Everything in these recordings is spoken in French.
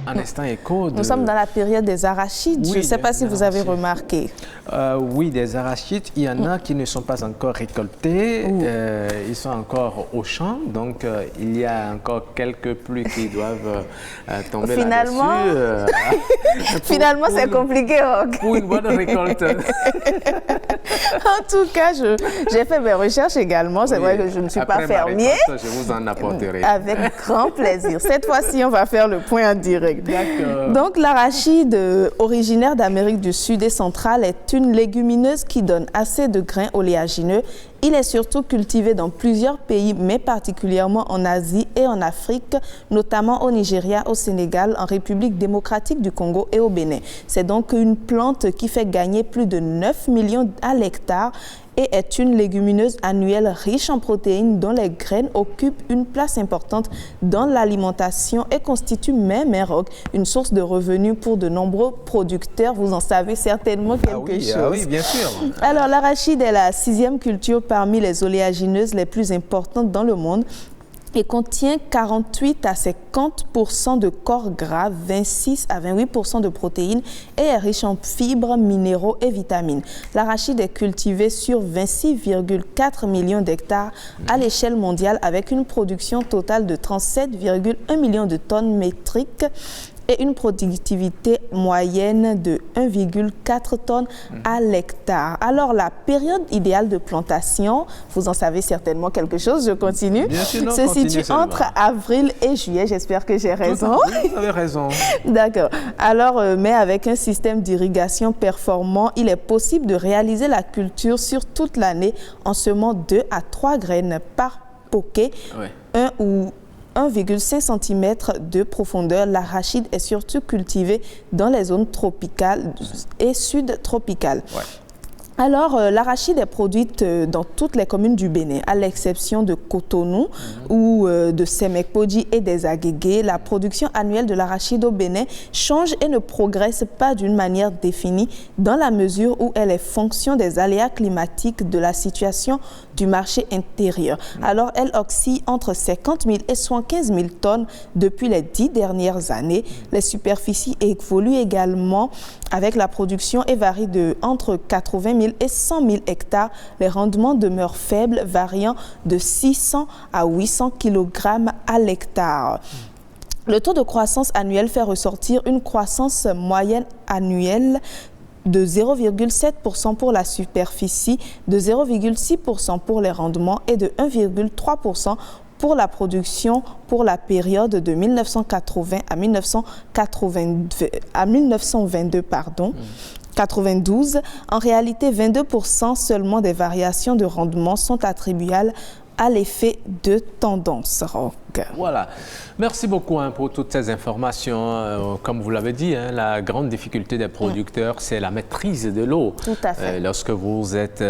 un instant écho. Nous sommes dans la période des arachides. Oui, Je ne sais pas si vous avez arachides. remarqué. Oui, des arachides, il y en a qui ne sont pas encore récoltés. Ils sont encore au champ, donc il y a encore quelques pluies qui doivent tomber Finalement, là-dessus. finalement, c'est compliqué, Roch. Pour une bonne récolte. En tout cas, j'ai fait mes recherches également. C'est vrai que je ne suis pas fermier. Je vous en apporterai. Avec grand plaisir. Cette fois-ci, on va faire le point en direct. D'accord. Donc, l'arachide, originaire d'Amérique du Sud et centrale, est une légumineuse qui donne assez de grains oléagineux. Il est surtout cultivé dans plusieurs pays, mais particulièrement en Asie et en Afrique, notamment au Nigeria, au Sénégal, en République démocratique du Congo et au Bénin. C'est donc une plante qui fait gagner plus de 9 millions à l'hectare et est une légumineuse annuelle riche en protéines dont les graines occupent une place importante dans l'alimentation et constituent même, une source de revenus pour de nombreux producteurs. Vous en savez certainement quelque chose. Ah oui, bien sûr. Alors, l'arachide est la 6e culture parmi les oléagineuses les plus importantes dans le monde et contient 48 à 50% de corps gras, 26 à 28% de protéines et est riche en fibres, minéraux et vitamines. L'arachide est cultivé sur 26,4 millions d'hectares à l'échelle mondiale avec une production totale de 37,1 millions de tonnes métriques et une productivité moyenne de 1,4 tonnes à l'hectare. Alors, la période idéale de plantation, vous en savez certainement quelque chose, je continue, se situe entre avril et juillet. J'espère que j'ai raison. Oui, vous avez raison. D'accord. Alors, mais avec un système d'irrigation performant, il est possible de réaliser la culture sur toute l'année en semant 2 à 3 graines par poquet, 1 ou 1,5 cm de profondeur. L'arachide est surtout cultivé dans les zones tropicales et sud-tropicales. Alors, l'arachide est produite dans toutes les communes du Bénin, à l'exception de Cotonou ou de Semekpodji et des Agégués. La production annuelle de l'arachide au Bénin change et ne progresse pas d'une manière définie dans la mesure où elle est fonction des aléas climatiques, de la situation du marché intérieur. Alors, elle oscille entre 50 000 et 115 000 tonnes depuis les 10 dernières années. Les superficies évoluent également avec la production et varient entre 80 000 et 100 000 hectares. Les rendements demeurent faibles, variant de 600 à 800 kg à l'hectare. Le taux de croissance annuel fait ressortir une croissance moyenne annuelle de 0,7% pour la superficie, de 0,6% pour les rendements et de 1,3% pour la production pour la période de 1980 à 1922. 92. En réalité, 22% seulement des variations de rendement sont attribuables à l'effet de tendance. Voilà. Merci beaucoup pour toutes ces informations. Comme vous l'avez dit, la grande difficulté des producteurs, c'est la maîtrise de l'eau. Tout à fait. Lorsque vous êtes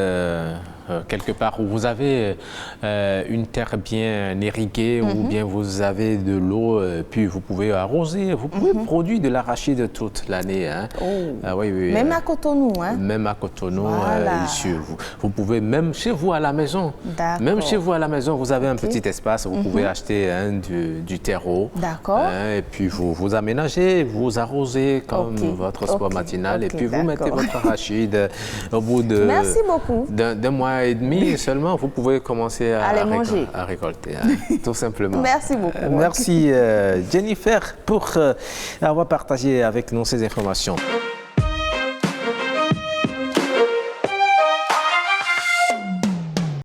quelque part où vous avez une terre bien irriguée ou bien vous avez de l'eau, puis vous pouvez arroser, vous pouvez produire de l'arachide toute l'année. Même à Cotonou. Même à Cotonou. Voilà. Vous pouvez, même chez vous à la maison, même chez vous à la maison, vous avez un petit espace, vous pouvez acheter du terreau. D'accord. Et puis vous aménagez, vous arrosez comme votre sport matinal et puis vous mettez votre arachide au bout de Merci beaucoup. d'un mois et demi seulement, vous pouvez commencer à récolter, tout simplement. Merci beaucoup. Merci Jennifer pour avoir partagé avec nous ces informations.